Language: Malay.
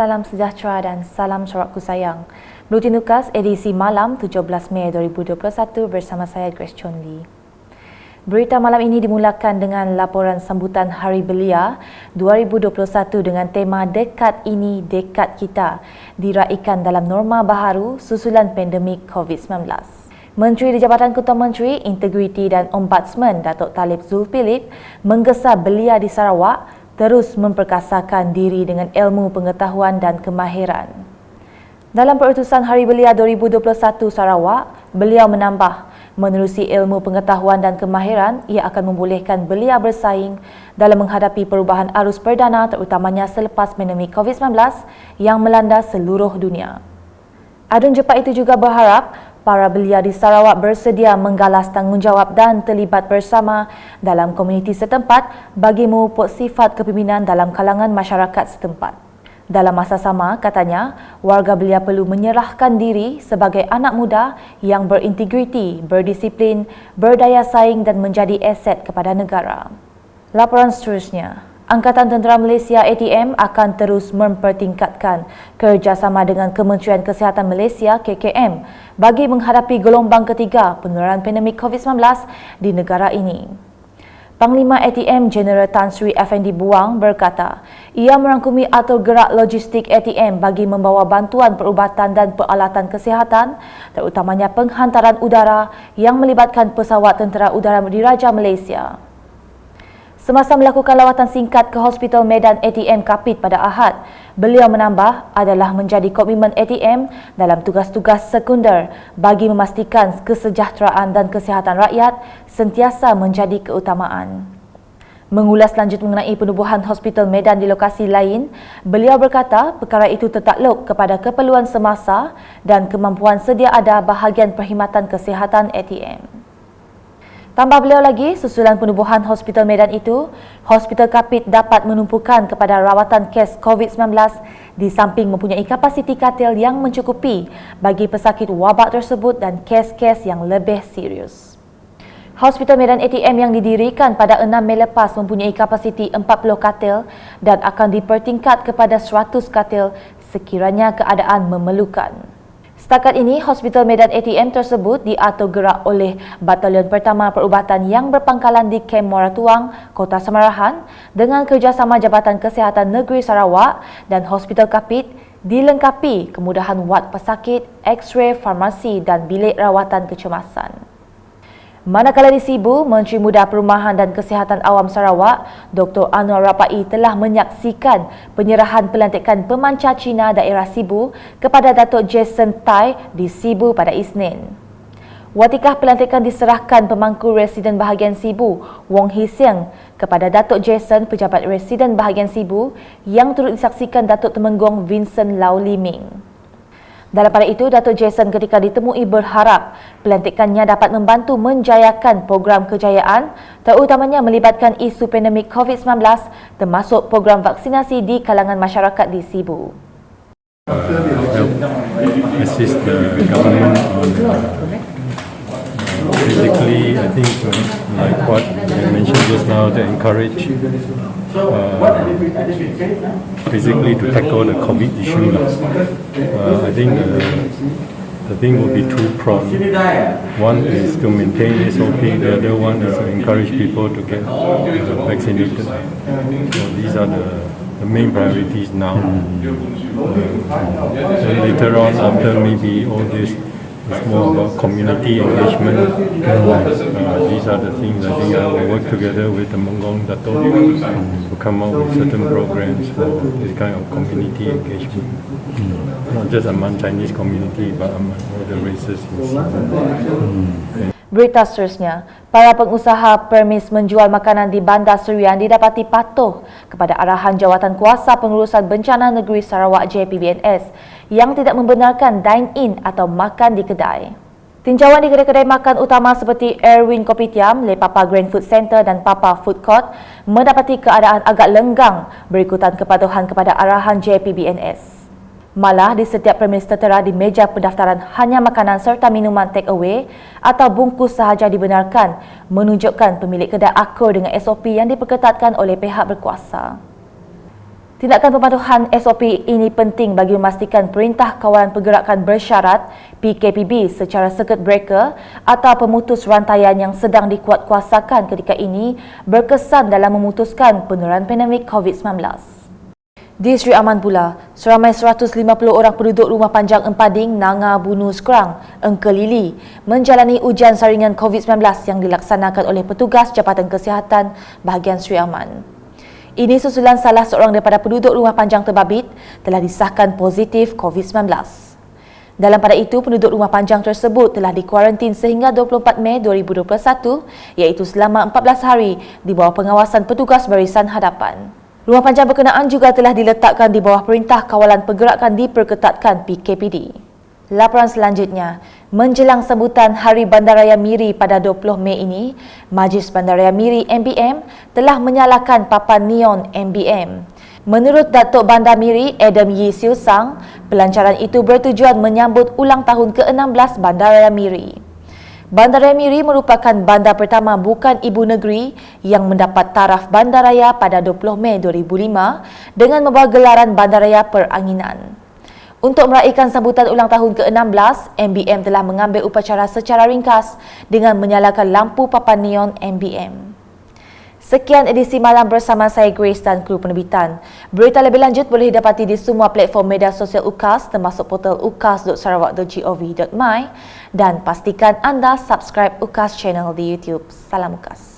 salam sejahtera dan salam sorakku sayang. Buletin Lukas edisi malam 17 Mei 2021 bersama saya Grace Chon Lee. Berita malam ini dimulakan dengan laporan sambutan Hari Belia 2021 dengan tema Dekat Ini Dekat Kita diraikan dalam norma baharu susulan pandemik COVID-19. Menteri di Jabatan Ketua Menteri, Integriti dan Ombudsman Datuk Talib Zulkifli menggesa belia di Sarawak terus memperkasakan diri dengan ilmu pengetahuan dan kemahiran. Dalam perutusan Hari Belia 2021 Sarawak, beliau menambah, menerusi ilmu pengetahuan dan kemahiran, ia akan membolehkan belia bersaing dalam menghadapi perubahan arus perdana terutamanya selepas pandemik COVID-19 yang melanda seluruh dunia. Adun Jepat itu juga berharap para belia di Sarawak bersedia menggalas tanggungjawab dan terlibat bersama dalam komuniti setempat bagi memupuk sifat kepimpinan dalam kalangan masyarakat setempat. Dalam masa sama, katanya, warga belia perlu menyerahkan diri sebagai anak muda yang berintegriti, berdisiplin, berdaya saing dan menjadi aset kepada negara. Laporan seterusnya. Angkatan Tentera Malaysia ATM akan terus mempertingkatkan kerjasama dengan Kementerian Kesihatan Malaysia KKM bagi menghadapi gelombang ketiga penularan pandemik COVID-19 di negara ini. Panglima ATM Jeneral Tan Sri Effendi Buang berkata, ia merangkumi atur gerak logistik ATM bagi membawa bantuan perubatan dan peralatan kesihatan, terutamanya penghantaran udara yang melibatkan pesawat Tentera Udara Diraja Malaysia. Semasa melakukan lawatan singkat ke Hospital Medan ATM Kapit pada Ahad, beliau menambah adalah menjadi komitmen ATM dalam tugas-tugas sekunder bagi memastikan kesejahteraan dan kesihatan rakyat sentiasa menjadi keutamaan. Mengulas lanjut mengenai penubuhan Hospital Medan di lokasi lain, beliau berkata perkara itu tertakluk kepada keperluan semasa dan kemampuan sedia ada bahagian perkhidmatan kesihatan ATM. Tambah beliau lagi, susulan penubuhan Hospital Medan itu, Hospital Kapit dapat menumpukan kepada rawatan kes COVID-19 di samping mempunyai kapasiti katil yang mencukupi bagi pesakit wabak tersebut dan kes-kes yang lebih serius. Hospital Medan ATM yang didirikan pada 6 Mei lepas mempunyai kapasiti 40 katil dan akan dipertingkat kepada 100 katil sekiranya keadaan memerlukan. Setakat ini, Hospital Medan ATM tersebut diatur gerak oleh Batalion Pertama Perubatan yang berpangkalan di Kem Muara Tuang, Kota Semarahan dengan kerjasama Jabatan Kesihatan Negeri Sarawak dan Hospital Kapit dilengkapi kemudahan wad pesakit, X-ray, farmasi dan bilik rawatan kecemasan. Manakala di Sibu, Menteri Muda Perumahan dan Kesihatan Awam Sarawak, Dr. Anwar Rapai telah menyaksikan penyerahan pelantikan pemancar Cina daerah Sibu kepada Datuk Jason Tai di Sibu pada Isnin. Watikah pelantikan diserahkan pemangku residen bahagian Sibu, Wong Hee Siang, kepada Datuk Jason, pejabat residen bahagian Sibu, yang turut disaksikan Datuk Temenggong Vincent Lau Liming. Dalam pada itu, Datuk Jason ketika ditemui berharap pelantikannya dapat membantu menjayakan program kejayaan terutamanya melibatkan isu pandemik COVID-19 termasuk program vaksinasi di kalangan masyarakat di Sibu. Assist the government on basically, I think like what I mentioned just now, to encourage basically to tackle the COVID issue. I think the thing will be two-pronged. One is to maintain SOP, the other one is to encourage people to get vaccinated. So these are the main priorities now. And later on, after maybe all this, it's more about community engagement. These are the things I think I will work together with the Temenggong Dato' to come up with certain programs for this kind of community engagement. Not just among Chinese community, but among all the races in Singapore. Berita seterusnya, para pengusaha permis menjual makanan di Bandar Serian didapati patuh kepada arahan Jawatan Kuasa Pengurusan Bencana Negeri Sarawak JPBNS yang tidak membenarkan dine-in atau makan di kedai. Tinjauan di kedai-kedai makan utama seperti Erwin Kopitiam, Le Papa Grand Food Center dan Papa Food Court mendapati keadaan agak lenggang berikutan kepatuhan kepada arahan JPBNS. Malah di setiap permis tertera di meja pendaftaran hanya makanan serta minuman take away atau bungkus sahaja dibenarkan, menunjukkan pemilik kedai akur dengan SOP yang diperketatkan oleh pihak berkuasa. Tindakan pematuhan SOP ini penting bagi memastikan Perintah Kawalan Pergerakan Bersyarat PKPB secara circuit breaker atau pemutus rantaian yang sedang dikuatkuasakan ketika ini berkesan dalam memutuskan penularan pandemik COVID-19. Di Sri Aman pula, seramai 150 orang penduduk Rumah Panjang Empading, Nanga, Bunu, Skrang, Engkelili menjalani ujian saringan COVID-19 yang dilaksanakan oleh petugas Jabatan Kesihatan bahagian Sri Aman. Ini susulan salah seorang daripada penduduk Rumah Panjang terbabit telah disahkan positif COVID-19. Dalam pada itu, penduduk Rumah Panjang tersebut telah dikuarantin sehingga 24 Mei 2021 iaitu selama 14 hari di bawah pengawasan petugas barisan hadapan. Rumah Panjang berkenaan juga telah diletakkan di bawah Perintah Kawalan Pergerakan Diperketatkan PKPD. Laporan selanjutnya, menjelang sambutan Hari Bandaraya Miri pada 20 Mei ini, Majlis Bandaraya Miri MBM telah menyalakan papan neon MBM. Menurut Datuk Bandar Miri Adam Yee Siu Sang, pelancaran itu bertujuan menyambut ulang tahun ke-16 Bandaraya Miri. Bandaraya Miri merupakan bandar pertama bukan ibu negeri yang mendapat taraf bandaraya pada 20 Mei 2005 dengan membawa gelaran Bandaraya Peranginan. Untuk meraihkan sambutan ulang tahun ke-16, MBM telah mengambil upacara secara ringkas dengan menyalakan lampu papan neon MBM. Sekian edisi malam bersama saya Grace dan kru penerbitan. Berita lebih lanjut boleh didapati di semua platform media sosial UKAS termasuk portal ukas.sarawak.gov.my dan pastikan anda subscribe UKAS channel di YouTube. Salam UKAS.